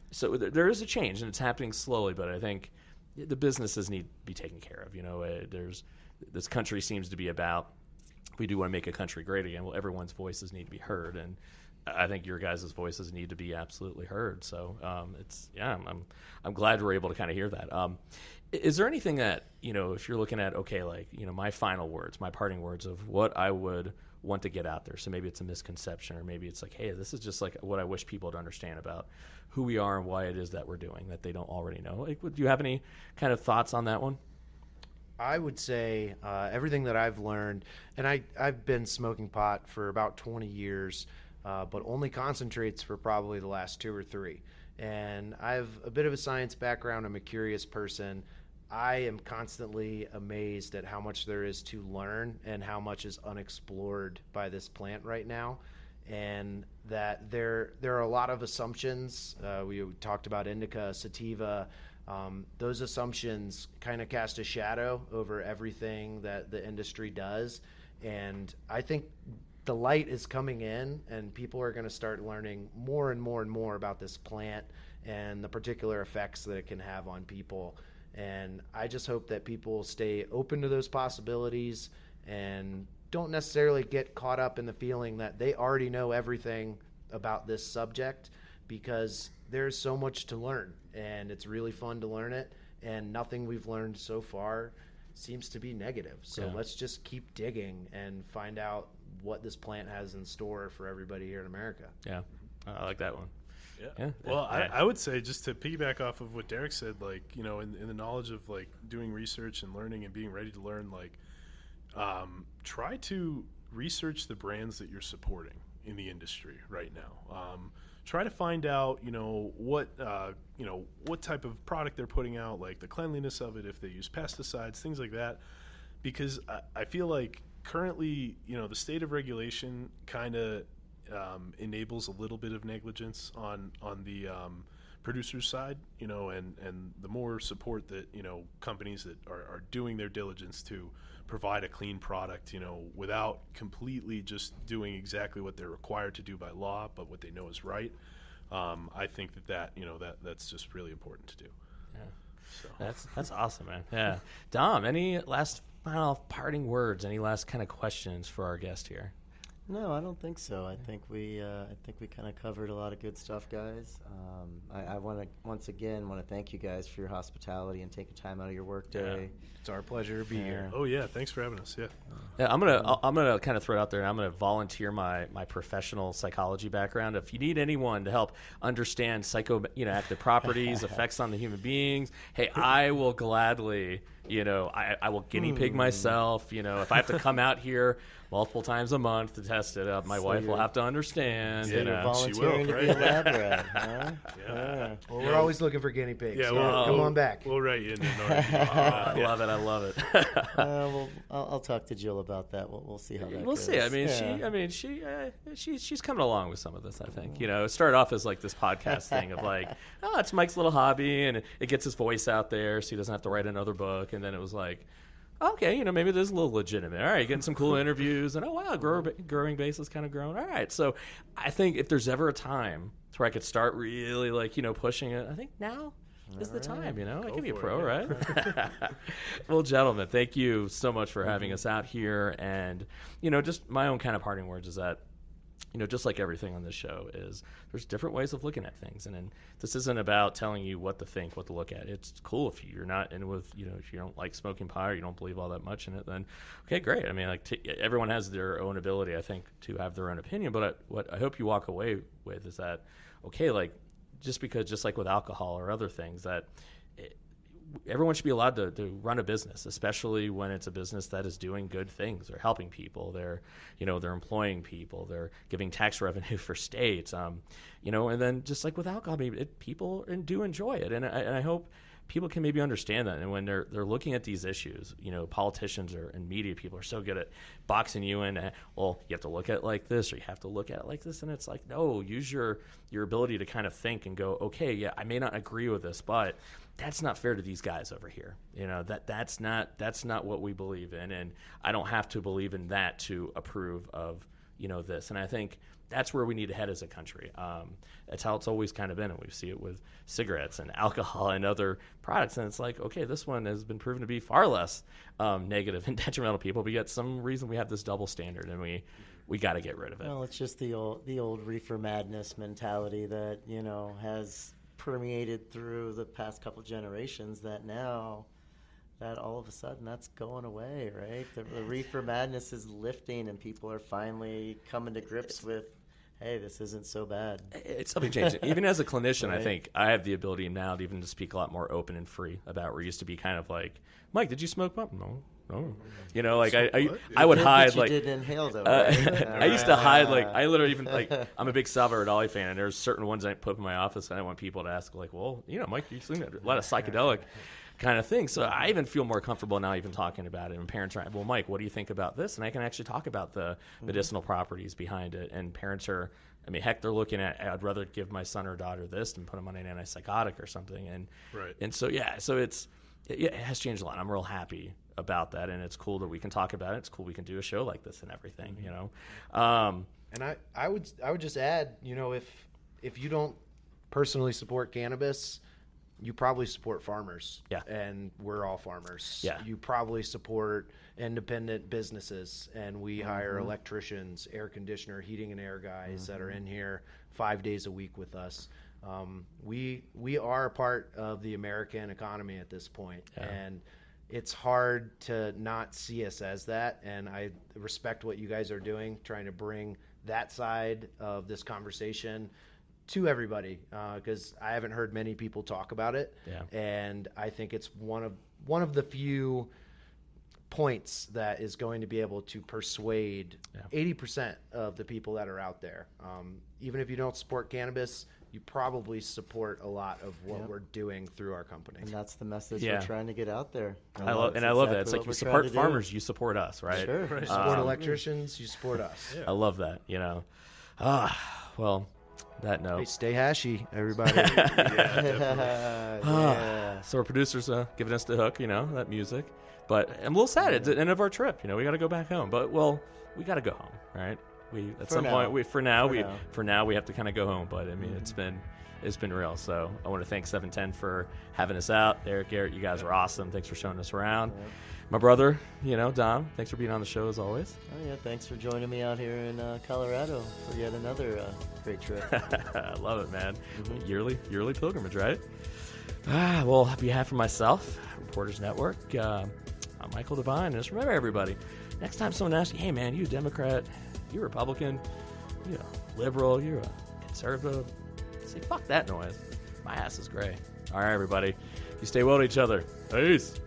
Speaker 1: so there is a change, and it's happening slowly, but I think the businesses need to be taken care of. This country seems to be about, we do want to make a country great again. Well, everyone's voices need to be heard, and I think your guys' voices need to be absolutely heard. So I'm glad we're able to kind of hear that. Is there anything that if you're looking at my final words, my parting words of what I would want to get out there? So maybe it's a misconception, or maybe it's hey, this is just what I wish people to understand about who we are and why it is that we're doing that they don't already know. Do you have any kind of thoughts on that one?
Speaker 4: I would say everything that I've learned, and I've been smoking pot for about 20 years. But only concentrates for probably the last 2 or 3. And I have a bit of a science background. I'm a curious person. I am constantly amazed at how much there is to learn and how much is unexplored by this plant right now. And that there are a lot of assumptions. We talked about indica, sativa. Those assumptions kind of cast a shadow over everything that the industry does. And I think the light is coming in, and people are going to start learning more and more and more about this plant and the particular effects that it can have on people. And I just hope that people stay open to those possibilities and don't necessarily get caught up in the feeling that they already know everything about this subject, because there's so much to learn, and it's really fun to learn it, and nothing we've learned so far seems to be negative. So let's just keep digging and find out what this plant has in store for everybody here in America.
Speaker 1: Yeah, I like that one.
Speaker 3: Yeah. Well, I would say, just to piggyback off of what Derek said, in the knowledge of doing research and learning and being ready to learn, try to research the brands that you're supporting in the industry right now. Try to find out, what type of product they're putting out, the cleanliness of it, if they use pesticides, things like that, because I feel like currently, the state of regulation kind of enables a little bit of negligence on the producer's side, and the more support that, companies that are doing their diligence to provide a clean product, without completely just doing exactly what they're required to do by law, but what they know is right. I think that's just really important to do.
Speaker 1: Yeah. So. That's awesome, man. Yeah. Dom, any last final parting words? Any last kind of questions for our guest here?
Speaker 2: No, I don't think so. I think we kind of covered a lot of good stuff, guys. I want to once again thank you guys for your hospitality and taking time out of your work day.
Speaker 4: It's our pleasure to be here.
Speaker 3: Oh yeah, thanks for having us. Yeah.
Speaker 1: Yeah, I'm gonna kind of throw it out there, and I'm gonna volunteer my professional psychology background. If you need anyone to help understand psychoactive properties, effects on the human beings, hey, I will gladly. I will guinea pig myself. If I have to come out here multiple times a month to test it up, my wife will have to understand.
Speaker 2: So you're volunteering to be a lab rat, huh?
Speaker 3: Yeah.
Speaker 4: Well, we're always looking for guinea pigs.
Speaker 3: Yeah,
Speaker 4: so
Speaker 3: well,
Speaker 4: come on back.
Speaker 3: We'll write you in.
Speaker 1: I love it.
Speaker 2: Well, I'll talk to Jill about that. We'll see how that
Speaker 1: We'll
Speaker 2: goes.
Speaker 1: see. She's coming along with some of this. I think. It started off as like this podcast thing of like, oh, it's Mike's little hobby, and it gets his voice out there, so he doesn't have to write another book. And then it was like, okay, maybe it is a little legitimate. All right, getting some cool interviews, and oh wow, growing base is kind of growing. All right, so I think if there's ever a time where I could start really pushing it, I think now is the time. I can be a pro, right? Well, gentlemen, thank you so much for having us out here, and just my own kind of parting words is that. Just like everything on this show is there's different ways of looking at things. And this isn't about telling you what to think, what to look at. It's cool if you're not in with, if you don't like smoking pot or you don't believe all that much in it, then okay, great. I mean, everyone has their own ability, I think, to have their own opinion. But what I hope you walk away with is that, okay, just like with alcohol or other things that everyone should be allowed to run a business, especially when it's a business that is doing good things. They're helping people. They're employing people. They're giving tax revenue for states. And then just like with alcohol, people do enjoy it. And I hope people can maybe understand that. And when they're looking at these issues, politicians and media people are so good at boxing you in. Well, you have to look at it like this, or you have to look at it like this. And it's like, no, use your ability to kind of think and go, okay, yeah, I may not agree with this, but that's not fair to these guys over here. That's not what we believe in, and I don't have to believe in that to approve of this. And I think that's where we need to head as a country. That's how it's always kind of been, and we see it with cigarettes and alcohol and other products. And it's like, okay, this one has been proven to be far less negative and detrimental to people, but yet some reason we have this double standard, and we got to get rid of it.
Speaker 2: Well, it's just the old reefer madness mentality that has permeated through the past couple generations, that now that all of a sudden that's going away, right? The reefer madness is lifting, and people are finally coming to grips with, hey, this isn't so bad.
Speaker 1: It's something changing. Even as a clinician,
Speaker 2: Right.
Speaker 1: I think I have the ability now to even to speak a lot more open and free about where it used to be kind of like, Mike, did you smoke pot? No. I would hide
Speaker 2: But you
Speaker 1: like.
Speaker 2: didn't inhale though. Right?
Speaker 1: I used to hide I literally even I'm a big Salvador Dali fan, and there's certain ones I put in my office, and I want people to ask like, well, Mike, you've seen a lot of psychedelic kind of things. So I even feel more comfortable now even talking about it. And parents are like, well, Mike, what do you think about this? And I can actually talk about the medicinal properties behind it. And parents are, heck, they're looking at, I'd rather give my son or daughter this than put them on an antipsychotic or something. And
Speaker 3: Right.
Speaker 1: And so it has changed a lot. I'm real happy about that, and it's cool that we can talk about it. It's cool we can do a show like this and everything,
Speaker 4: And I would just add, if you don't personally support cannabis, you probably support farmers.
Speaker 1: Yeah.
Speaker 4: And we're all farmers.
Speaker 1: Yeah.
Speaker 4: You probably support independent businesses, and we hire electricians, air conditioner, heating and air guys that are in here 5 days a week with us. We are a part of the American economy at this point, and it's hard to not see us as that. And I respect what you guys are doing, trying to bring that side of this conversation to everybody, because I haven't heard many people talk about it.
Speaker 1: Yeah.
Speaker 4: And I think it's one of the few points that is going to be able to persuade 80% of the people that are out there. Even if you don't support cannabis, you probably support a lot of what we're doing through our company.
Speaker 2: And that's the message we're trying to get out there.
Speaker 1: I love that. It's like you support farmers, you support us, right?
Speaker 2: Sure.
Speaker 4: You support electricians, you support us.
Speaker 1: I love that. Well, that note.
Speaker 4: Hey, stay hashy, everybody.
Speaker 1: So our producers giving us the hook, that music. But I'm a little sad at the end of our trip. We got to go back home. But we got to go home, right? We have to kind of go home. But it's been it's been real. So I want to thank 710 for having us out. Eric, Garrett, you guys are awesome. Thanks for showing us around.
Speaker 2: Yep.
Speaker 1: My brother, Dom, thanks for being on the show as always.
Speaker 2: Oh yeah, thanks for joining me out here in Colorado for yet another great trip.
Speaker 1: I love it, man.
Speaker 2: Mhm.
Speaker 1: Yearly pilgrimage, right? Well, on behalf of myself, Reporters Network, I'm Michael DeVine. And just remember, everybody, next time someone asks you, hey man, you a Democrat, you a Republican, you a liberal, you a conservative, say, fuck that noise. My ass is gray. All right, everybody. You stay well to each other. Peace.